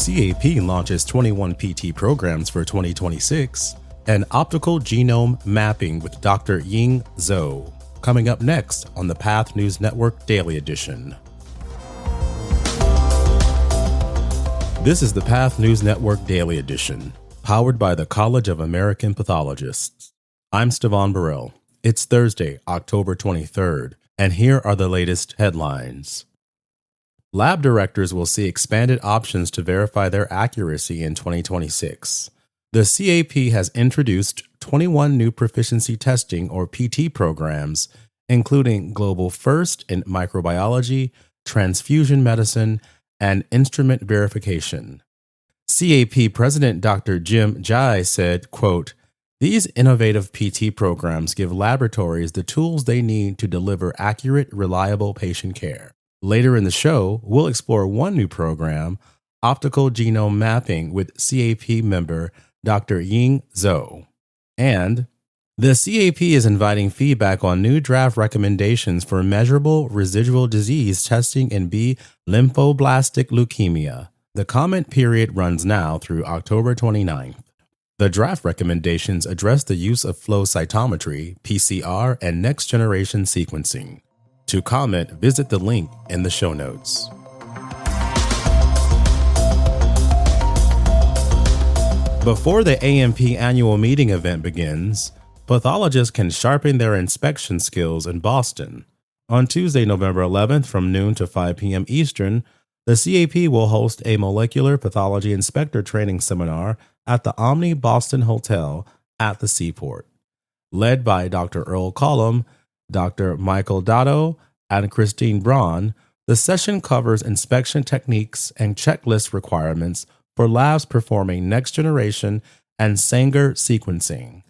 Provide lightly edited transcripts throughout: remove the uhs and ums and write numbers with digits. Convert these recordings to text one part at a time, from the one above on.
CAP launches 21 PT programs for 2026 and optical genome mapping with Dr. Ying Zhou. Coming up next on the Path News Network Daily Edition. This is the Path News Network Daily Edition, powered by the College of American Pathologists. I'm Stefan Burrell. It's Thursday, October 23rd, and here are the latest headlines. Lab directors will see expanded options to verify their accuracy in 2026. The CAP has introduced 21 new proficiency testing or PT programs, including Global First in microbiology, transfusion medicine, and instrument verification. CAP President Dr. Jim Jai said, quote, "These innovative PT programs give laboratories the tools they need to deliver accurate, reliable patient care." Later in the show, we'll explore one new program, optical genome mapping with CAP member Dr. Ying Zhou. And the CAP is inviting feedback on new draft recommendations for measurable residual disease testing in B lymphoblastic leukemia. The comment period runs now through October 29th. The draft recommendations address the use of flow cytometry, PCR, and next-generation sequencing. To comment, visit the link in the show notes. Before the AMP annual meeting event begins, pathologists can sharpen their inspection skills in Boston. On Tuesday, November 11th from noon to 5 p.m. Eastern, the CAP will host a molecular pathology inspector training seminar at the Omni Boston Hotel at the Seaport. Led by Dr. Earl Collum, Dr. Michael Dotto, and Christine Braun, the session covers inspection techniques and checklist requirements for labs performing next-generation and Sanger sequencing.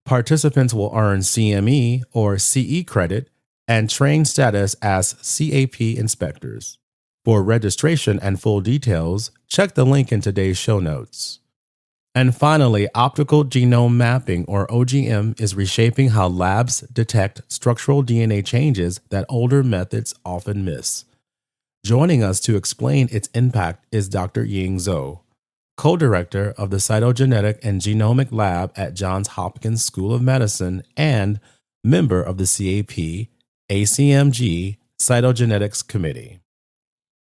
Participants will earn CME or CE credit and train status as CAP inspectors. For registration and full details, check the link in today's show notes. And finally, optical genome mapping, or OGM, is reshaping how labs detect structural DNA changes that older methods often miss. Joining us to explain its impact is Dr. Ying Zhou, co-director of the Cytogenetic and Genomic Lab at Johns Hopkins School of Medicine and member of the CAP ACMG Cytogenetics Committee.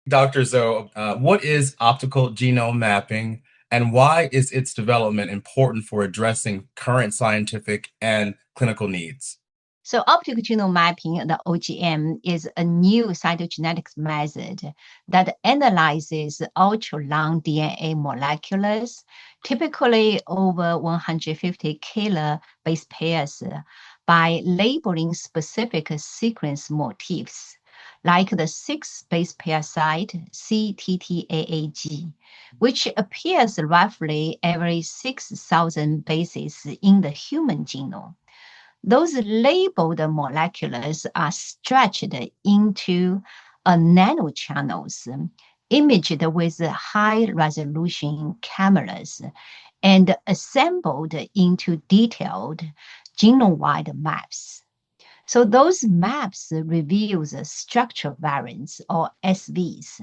Dr. Zhou, what is optical genome mapping? And why is its development important for addressing current scientific and clinical needs? So optical genome mapping, the OGM, is a new cytogenetics method that analyzes ultra-long DNA molecules, typically over 150 kilo base pairs, by labeling specific sequence motifs, like the 6 base pair site CTTAAG, which appears roughly every 6,000 bases in the human genome. Those labeled molecules are stretched into nanochannels, imaged with high-resolution cameras, and assembled into detailed genome-wide maps. So those maps reveal the structural variants, or SVs,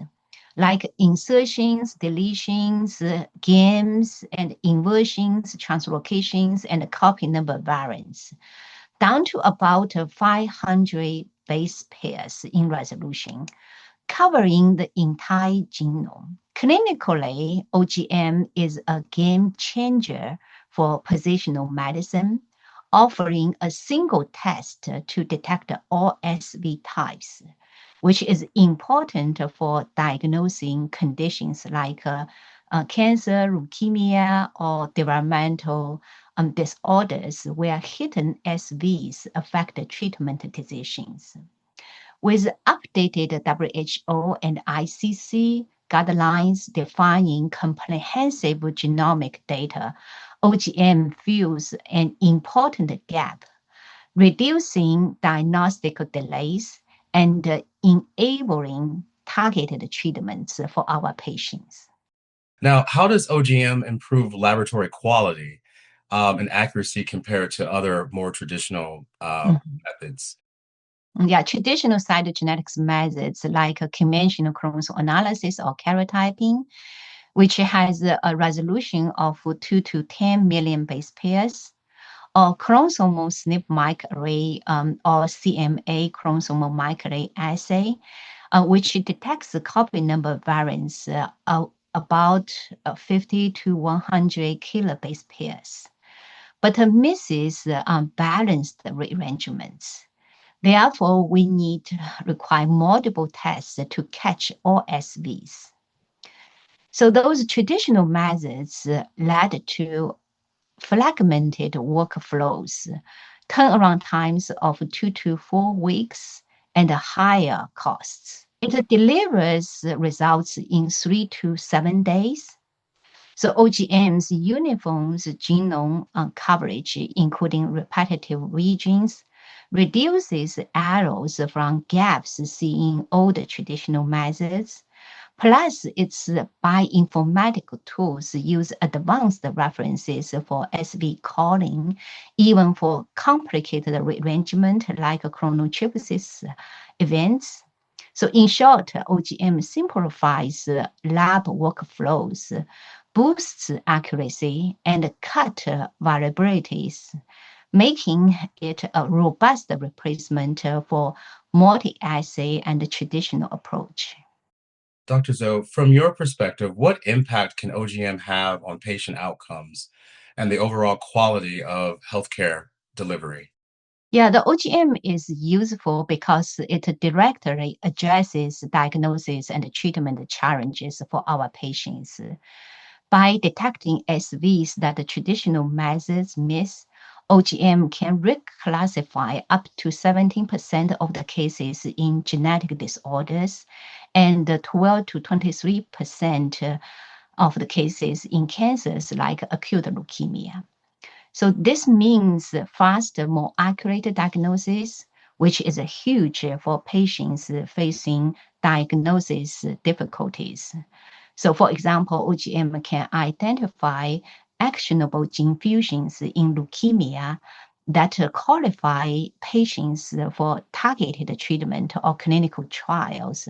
like insertions, deletions, gains, and inversions, translocations, and copy number variants, down to about 500 base pairs in resolution, covering the entire genome. Clinically, OGM is a game changer for positional medicine, offering a single test to detect all SV types, which is important for diagnosing conditions like cancer, leukemia, or developmental disorders where hidden SVs affect treatment decisions. With updated WHO and ICC guidelines defining comprehensive genomic data, OGM fills an important gap, reducing diagnostic delays and enabling targeted treatments for our patients. Now, how does OGM improve laboratory quality and accuracy compared to other more traditional methods? Yeah, traditional cytogenetics methods like conventional chromosome analysis or karyotyping which has a resolution of 2 to 10 million base pairs, or chromosomal SNP microarray or CMA chromosomal microarray assay, which detects the copy number variance about 50 to 100 kilobase pairs, but misses balanced rearrangements. Therefore, we require multiple tests to catch all SVs. So those traditional methods led to fragmented workflows, turnaround times of 2 to 4 weeks, and higher costs. It delivers results in 3 to 7 days. So OGM's uniforms genome coverage, including repetitive regions, reduces errors from gaps seen in older traditional methods. Plus, its bioinformatical tools use advanced references for SV calling, even for complicated rearrangement like chronotripsis events. So in short, OGM simplifies lab workflows, boosts accuracy, and cut variabilities, making it a robust replacement for multi-assay and traditional approach. Dr. Zhou, from your perspective, what impact can OGM have on patient outcomes and the overall quality of healthcare delivery? Yeah, the OGM is useful because it directly addresses diagnosis and treatment challenges for our patients. By detecting SVs that the traditional methods miss, OGM can reclassify up to 17% of the cases in genetic disorders and 12 to 23% of the cases in cancers like acute leukemia. So this means faster, more accurate diagnosis, which is huge for patients facing diagnosis difficulties. So for example, OGM can identify actionable gene fusions in leukemia that qualify patients for targeted treatment or clinical trials,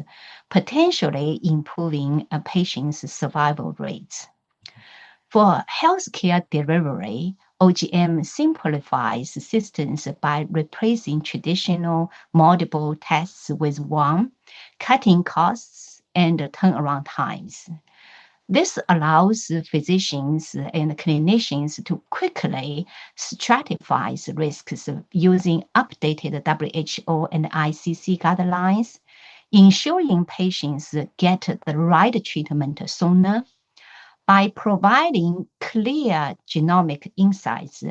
potentially improving a patient's survival rates. For healthcare delivery, OGM simplifies systems by replacing traditional multiple tests with one, cutting costs and turnaround times. This allows physicians and clinicians to quickly stratify risks using updated WHO and ICC guidelines, ensuring patients get the right treatment sooner. By providing clear genomic insights,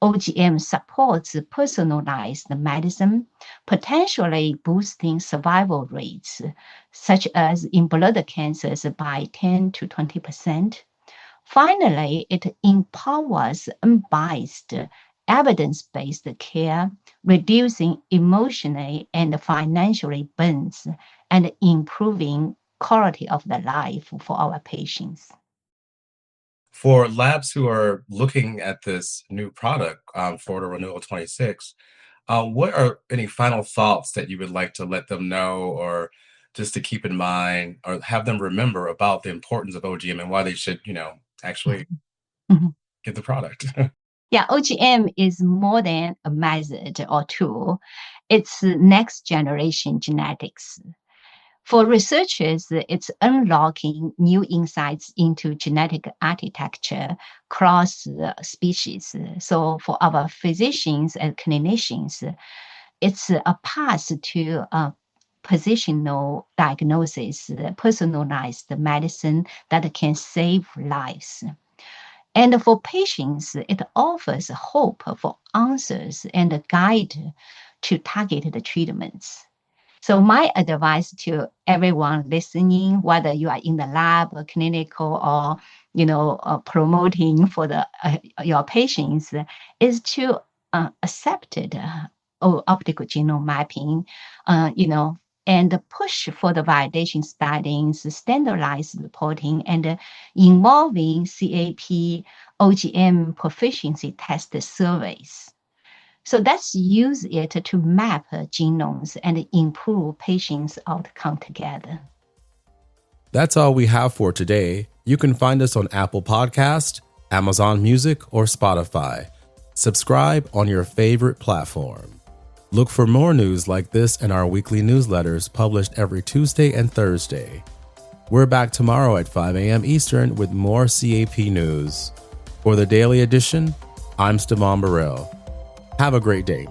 OGM supports personalized medicine, potentially boosting survival rates, such as in blood cancers by 10 to 20%. Finally, it empowers unbiased, evidence-based care, reducing emotional and financial burdens, and improving quality of the life for our patients. For labs who are looking at this new product for the Renewal 26, what are any final thoughts that you would like to let them know or just to keep in mind or have them remember about the importance of OGM and why they should, actually Mhm. get the product? Yeah, OGM is more than a method or tool. It's next generation genetics. For researchers, it's unlocking new insights into genetic architecture across species. So for our physicians and clinicians, it's a path to positional diagnosis, personalized medicine that can save lives. And for patients, it offers hope for answers and a guide to targeted treatments. So my advice to everyone listening, whether you are in the lab, or clinical, or promoting for your patients, is to accept it, optical genome mapping, and push for the validation studies, standardized reporting, and involving CAP, OGM proficiency test surveys. So let's use it to map genomes and improve patients' outcome together. That's all we have for today. You can find us on Apple Podcast, Amazon Music, or Spotify. Subscribe on your favorite platform. Look for more news like this in our weekly newsletters published every Tuesday and Thursday. We're back tomorrow at 5 a.m. Eastern with more CAP news. For the Daily Edition, I'm Stevan Burrell. Have a great day.